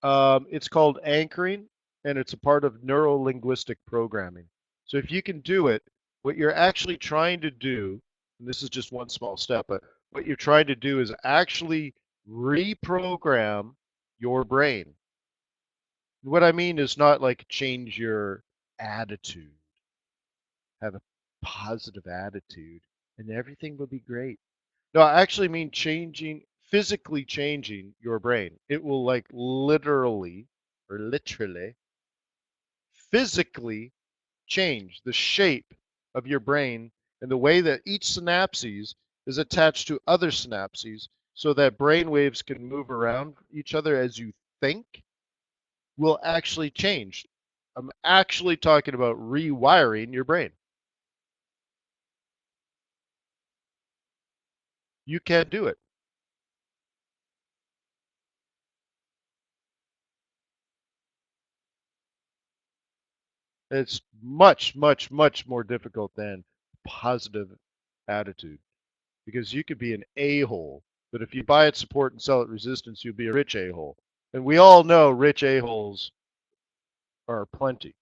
it's called anchoring, and it's a part of neuro-linguistic programming. So if you can do it, what you're actually trying to do, and this is just one small step, but what you're trying to do is actually reprogram your brain. What I mean is not like change your attitude, have a positive attitude, and everything will be great. No, I actually mean physically changing your brain. It will like literally or literally physically change the shape of your brain and the way that each synapses is attached to other synapses so that brain waves can move around each other as you think will actually change. I'm actually talking about rewiring your brain. You can do it. It's much, much, much more difficult than positive attitude because you could be an a-hole, but if you buy it support and sell it resistance, you'll be a rich a-hole. And we all know rich a-holes are plenty.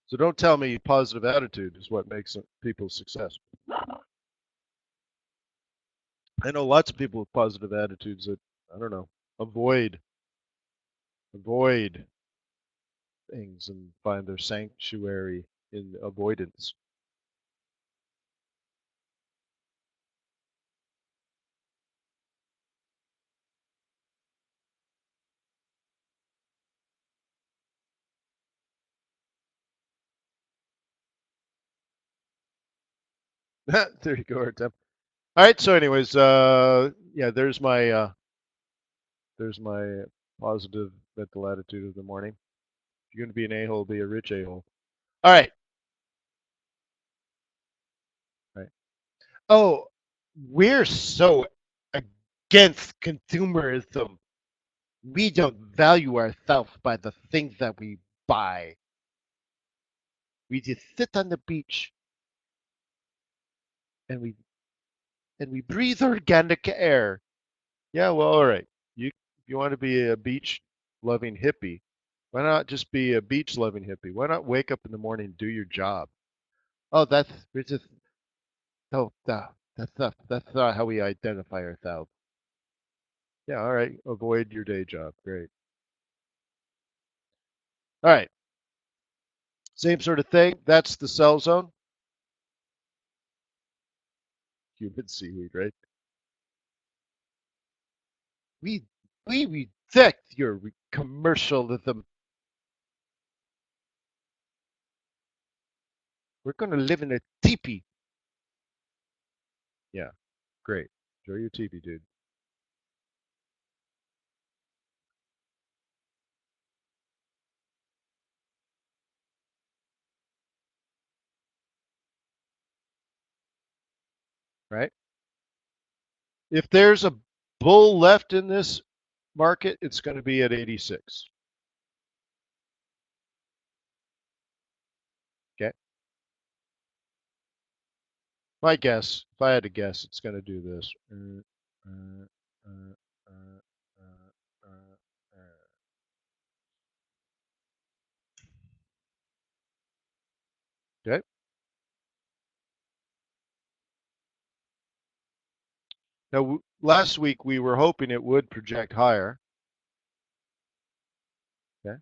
So don't tell me positive attitude is what makes people successful. I know lots of people with positive attitudes that, I don't know, avoid things and find their sanctuary in avoidance. There you go, Artem. All right. So, anyways, yeah, there's my positive mental attitude of the morning. If you're going to be an a-hole, be a rich a-hole. All right. All right. Oh, we're so against consumerism. We don't value ourselves by the things that we buy. We just sit on the beach and we breathe organic air. Yeah, well, all right. If you want to be a beach loving hippie, why not just be a beach loving hippie? Why not wake up in the morning and do your job? Oh, we're just no, no, that's not how we identify ourselves. Yeah, all right. Avoid your day job. Great. All right. Same sort of thing. That's the cell zone. human seaweed, right? We reject your commercialism. We're gonna live in a teepee. Yeah, great. Enjoy your teepee, dude. Right? If there's a bull left in this market, it's going to be at 86. Okay. My guess, if I had to guess, it's going to do this. Okay. Now, last week we were hoping it would project higher. Okay.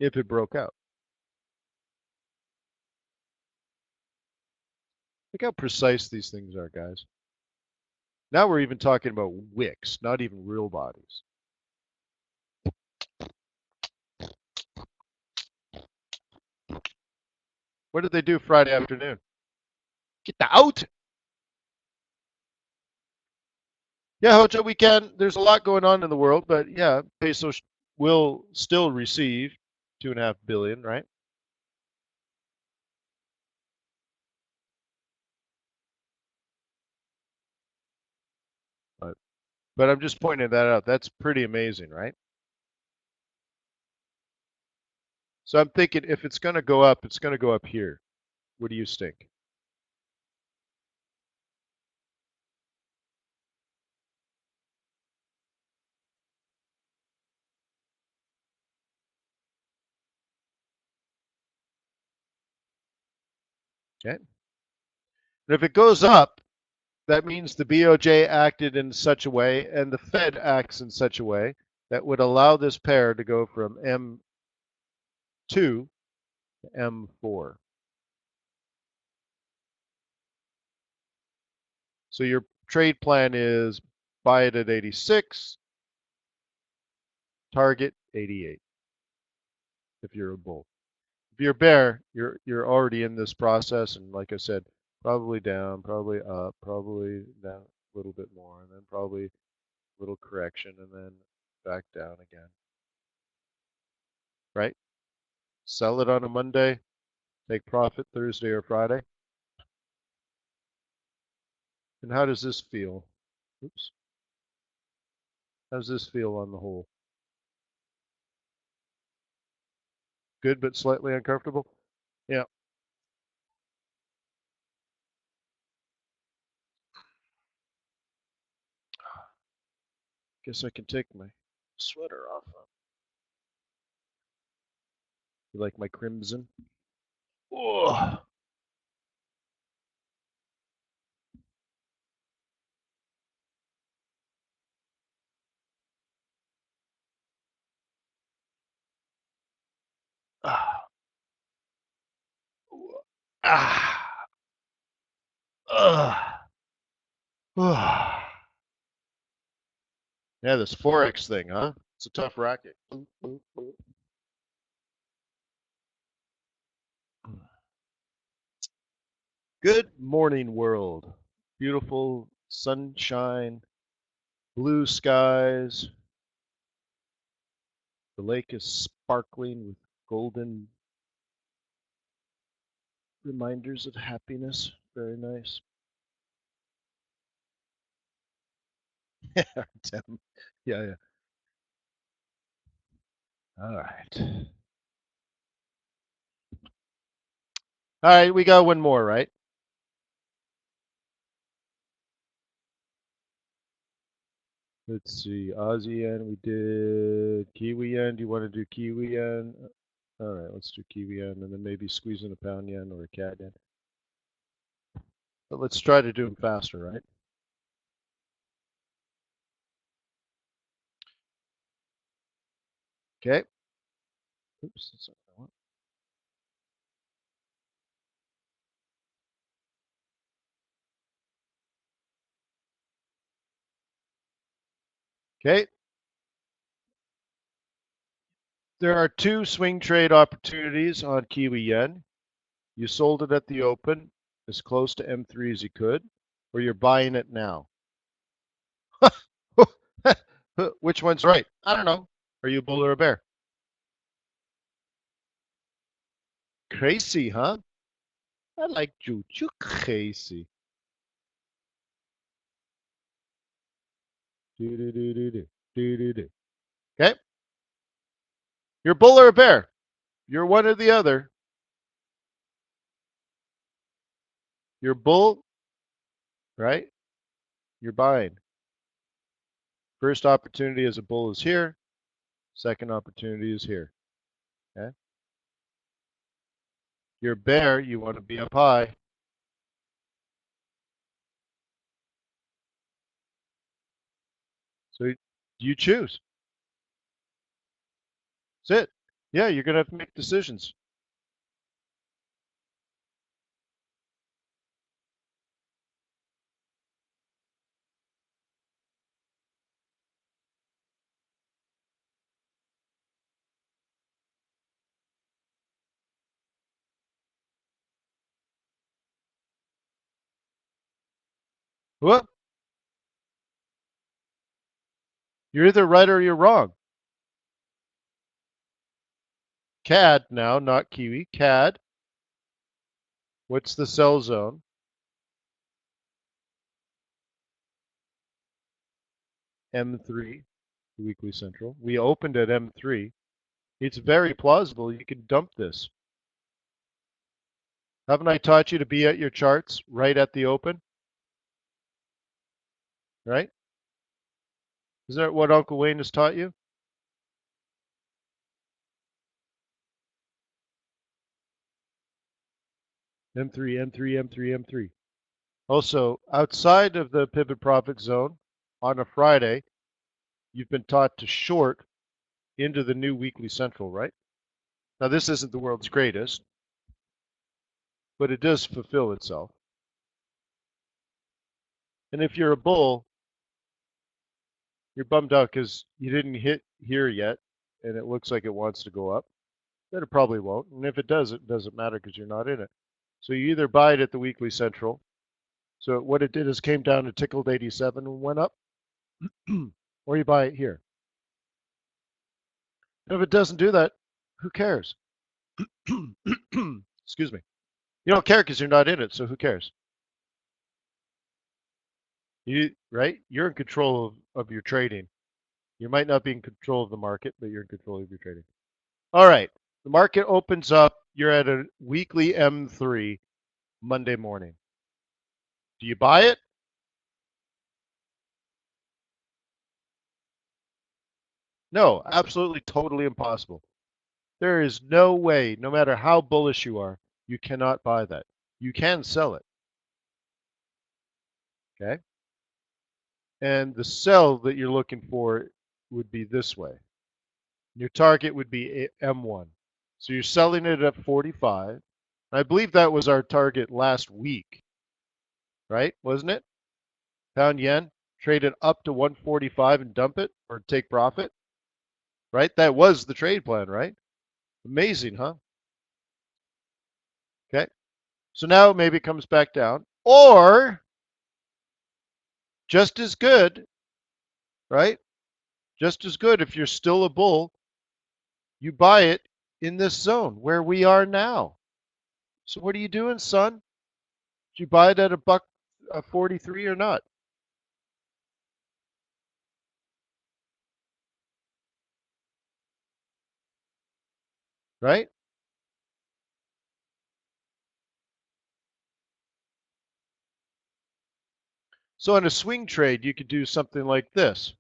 If it broke out. Look how precise these things are, guys. Now we're even talking about wicks, not even real bodies. What did they do Friday afternoon? Get out! Yeah, Hojo, we can. There's a lot going on in the world, but yeah, peso will still receive 2.5 billion, right? But but I'm just pointing that out. That's pretty amazing, right? So I'm thinking if it's going to go up, it's going to go up here. What do you think? Okay. And if it goes up, that means the BOJ acted in such a way and the Fed acts in such a way that would allow this pair to go from M2 to M4. So your trade plan is buy it at 86, target 88 if you're a bull. If you're a bear, you're already in this process, and like I said, probably down, probably up, probably down a little bit more, and then probably a little correction, and then back down again. Right? Sell it on a Monday, take profit Thursday or Friday. And how does this feel? Oops. How does this feel on the whole? Good, but slightly uncomfortable? Yeah. Guess I can take my sweater off. You like my crimson? Oh. Ah. Ah. Ugh. Ah. Yeah, this Forex thing, huh? It's a tough racket. Good morning, world. Beautiful sunshine, blue skies. The lake is sparkling with golden reminders of happiness. Very nice. Tim. Yeah, yeah. All right. All right, we got one more, right? Let's see. Aussie yen, we did Kiwi yen. Do you want to do Kiwi yen? All right, let's do Kiwi yen and then maybe squeeze in a pound yen or a CAD yen. But let's try to do them faster, right? Okay. Oops, that's not what I want. Okay. There are two swing trade opportunities on Kiwi Yen. You sold it at the open as close to M3 as you could, or you're buying it now. Which one's right? I don't know. Are you a bull or a bear? Crazy, huh? I like you. You crazy. Do, do, do, do, do, do, do, do. Okay. You're a bull or a bear. You're one or the other. You're bull, right? You're buying. First opportunity as a bull is here. Second opportunity is here. Okay. You're a bear. You want to be up high. So you choose. That's it. Yeah, you're gonna have to make decisions. Well, you're either right or you're wrong. CAD now, not Kiwi. CAD. What's the sell zone? M3, the weekly central. We opened at M3. It's very plausible you can dump this. Haven't I taught you to be at your charts right at the open? Right? Isn't that what Uncle Wayne has taught you? M3, M3, M3, M3. Also, outside of the pivot profit zone on a Friday, you've been taught to short into the new weekly central, right? Now, this isn't the world's greatest, but it does fulfill itself. And if you're a bull, you're bummed out because you didn't hit here yet, and it looks like it wants to go up. Then it probably won't. And if it does, it doesn't matter because you're not in it. So you either buy it at the weekly central. So what it did is came down to tickled 87 and went up, or you buy it here. And if it doesn't do that, who cares? Excuse me. You don't care because you're not in it, so who cares? You right? You're in control of your trading. You might not be in control of the market, but you're in control of your trading. All right. The market opens up. You're at a weekly M3 Monday morning. Do you buy it? No, absolutely, totally impossible. There is no way, no matter how bullish you are, you cannot buy that. You can sell it. Okay. And the sell that you're looking for would be this way. Your target would be M1. So you're selling it at 45. I believe that was our target last week, right? Wasn't it? Pound yen, trade it up to 145 and dump it or take profit, right? That was the trade plan, right? Amazing, huh? Okay. So now maybe it comes back down. Or just as good, right? Just as good if you're still a bull, you buy it in this zone where we are now. So what are you doing, son? Did you buy it at a buck 43 or not? Right? So in a swing trade, you could do something like this.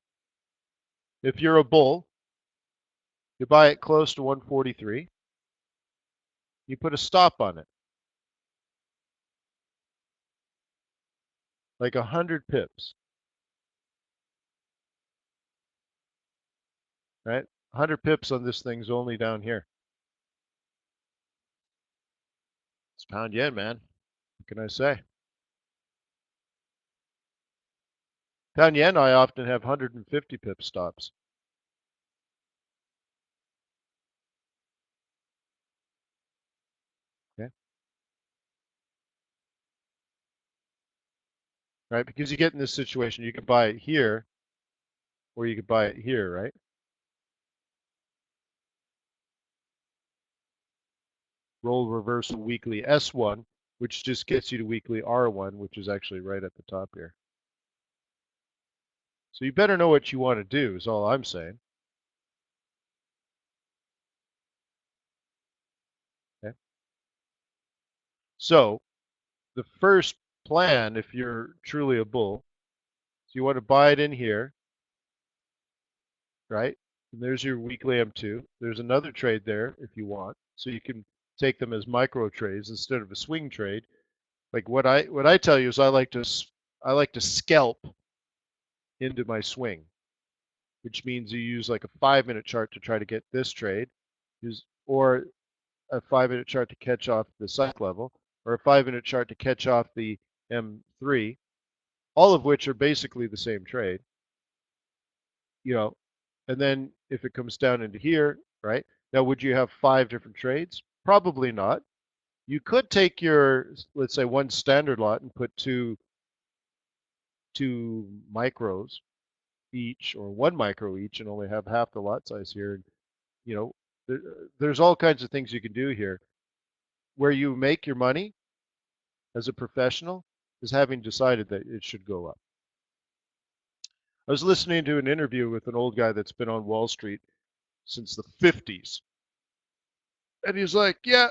If you're a bull, you buy it close to 143. You put a stop on it, like 100 pips, right? 100 pips on this thing's only down here. It's pound yen, man. What can I say? Pound yen, I often have 150 pip stops. Okay, right? Because you get in this situation, you can buy it here, or you could buy it here, right? Roll reversal weekly S1, which just gets you to weekly R1, which is actually right at the top here. So you better know what you want to do, is all I'm saying. Okay. So the first plan, if you're truly a bull, so you want to buy it in here, right? And there's your weekly M2. There's another trade there if you want. So you can take them as micro trades instead of a swing trade. Like what I tell you is I like to scalp into my swing, which means you use like a 5 minute chart to try to get this trade, or a 5 minute chart to catch off the psych level, or a 5 minute chart to catch off the M3, all of which are basically the same trade, you know. And then if it comes down into here, right? Now, would you have 5 different trades? Probably not. You could take your, let's say, one standard lot and put two micros each, or one micro each, and only have half the lot size here. And you know, there, there's all kinds of things you can do here. Where you make your money as a professional is having decided that it should go up. I was listening to an interview with an old guy that's been on Wall Street since the 50s. And he's like, yeah,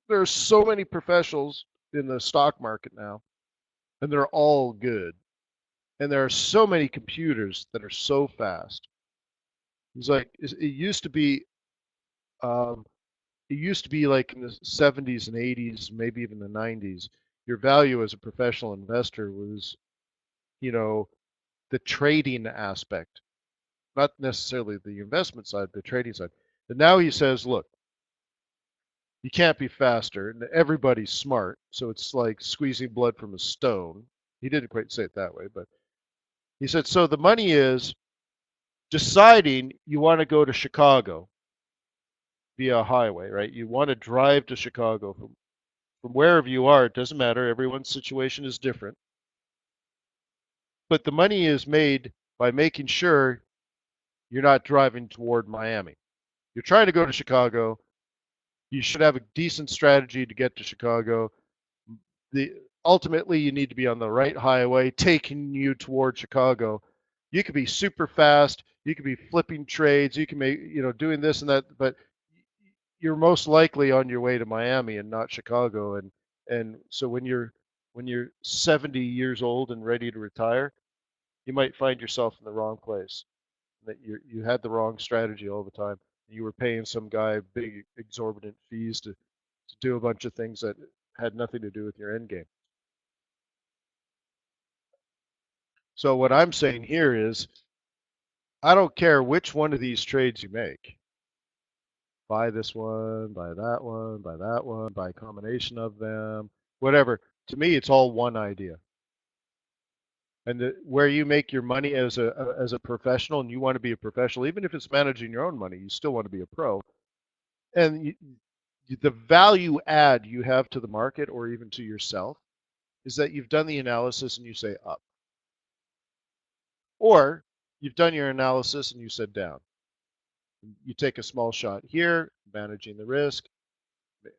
there's so many professionals in the stock market now, and they're all good. And there are so many computers that are so fast. He's like, um, it used to be like in the 70s and 80s, maybe even the 90s, your value as a professional investor was, you know, the trading aspect, not necessarily the investment side, the trading side. And now he says, look, you can't be faster, and everybody's smart, so it's like squeezing blood from a stone. He didn't quite say it that way, but he said, so the money is deciding you want to go to Chicago via a highway, right? You want to drive to Chicago from wherever you are. It doesn't matter. Everyone's situation is different. But the money is made by making sure you're not driving toward Miami. You're trying to go to Chicago. You should have a decent strategy to get to Chicago. The ultimately you need to be on the right highway taking you toward Chicago. You could be super fast, you could be flipping trades, you can make, doing this and that, but you're most likely on your way to Miami and not Chicago. And so when you're 70 years old and ready to retire, you might find yourself in the wrong place. That you had the wrong strategy all the time. You were paying some guy big exorbitant fees to do a bunch of things that had nothing to do with your end game. So what I'm saying here is I don't care which one of these trades you make. Buy this one, buy that one, buy that one, buy a combination of them, whatever. To me, it's all one idea. And where you make your money as a professional, and you want to be a professional, even if it's managing your own money, you still want to be a pro. And the value add you have to the market or even to yourself is that you've done the analysis and you say up, or you've done your analysis and you said down. You take a small shot here, managing the risk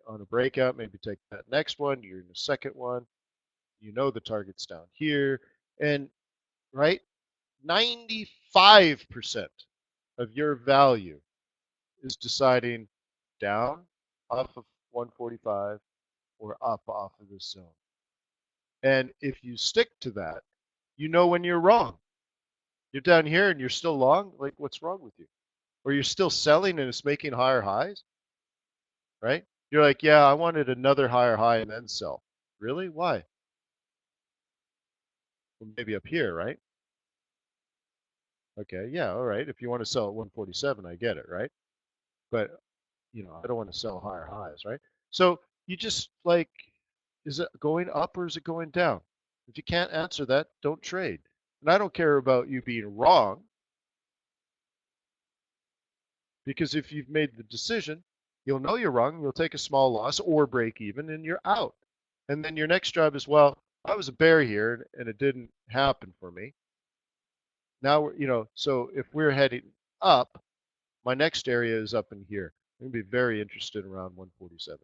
on a breakout, maybe take that next one, you're in the second one, you know the target's down here, and right, 95% of your value is deciding down off of 145 or up off of this zone. And if you stick to that, you know when you're wrong. You're down here and you're still long, like what's wrong with you? Or you're still selling and it's making higher highs, right? You're like, yeah, I wanted another higher high and then sell. Really? Why? Well, maybe up here, right? Okay, yeah, all right. If you want to sell at 147, I get it, right? But I don't want to sell higher highs, right? So you just like, is it going up or is it going down? If you can't answer that, don't trade. And I don't care about you being wrong, because if you've made the decision, you'll know you're wrong, you'll take a small loss or break even, and you're out. And then your next job is, well, I was a bear here and it didn't happen for me. Now we're, so if we're heading up, my next area is up in here. I'm gonna be very interested around 147.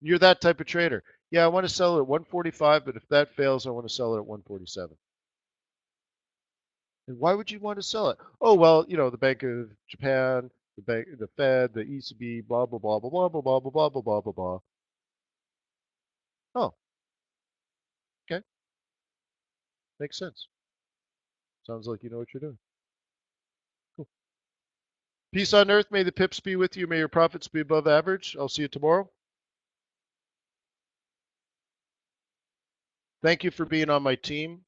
You're that type of trader. Yeah, I want to sell it at 145, but if that fails, I want to sell it at 147. And why would you want to sell it? Oh, well, the Bank of Japan, the Fed, the ECB, blah blah blah blah blah blah blah blah blah blah blah blah. Oh, okay, makes sense. Sounds like you know what you're doing. Cool. Peace on earth. May the pips be with you. May your profits be above average. I'll see you tomorrow. Thank you for being on my team.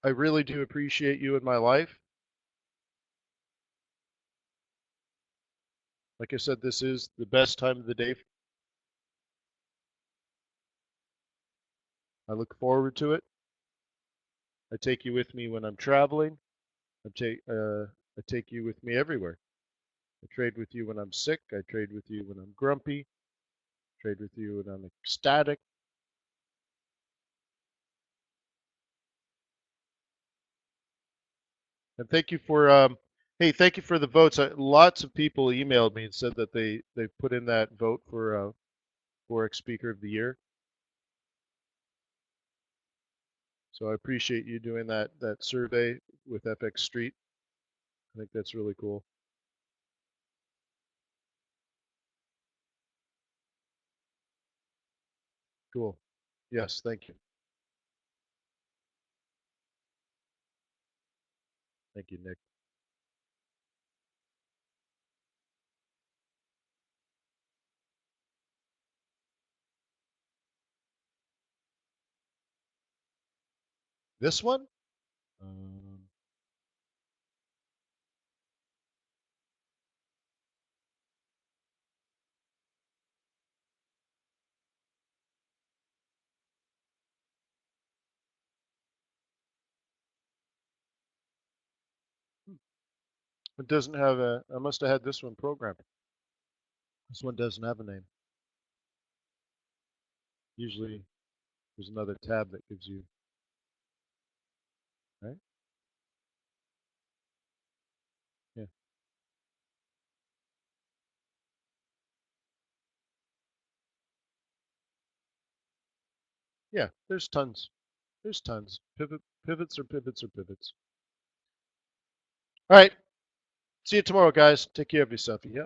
I really do appreciate you in my life. Like I said, this is the best time of the day. I look forward to it. I take you with me when I'm traveling. I take you with me everywhere. I trade with you when I'm sick. I trade with you when I'm grumpy. I trade with you when I'm ecstatic. And thank you for the votes. Lots of people emailed me and said that they put in that vote for Forex Speaker of the Year. So I appreciate you doing that survey with FX Street. I think that's really cool. Cool. Yes, thank you. Thank you, Nick. This one? Um, it doesn't have I must have had this one programmed. This one doesn't have a name. Usually there's another tab that gives you, right? Yeah. Yeah, there's tons. There's tons. Pivots or pivots or pivots. All right. See you tomorrow, guys. Take care of yourself. Yeah.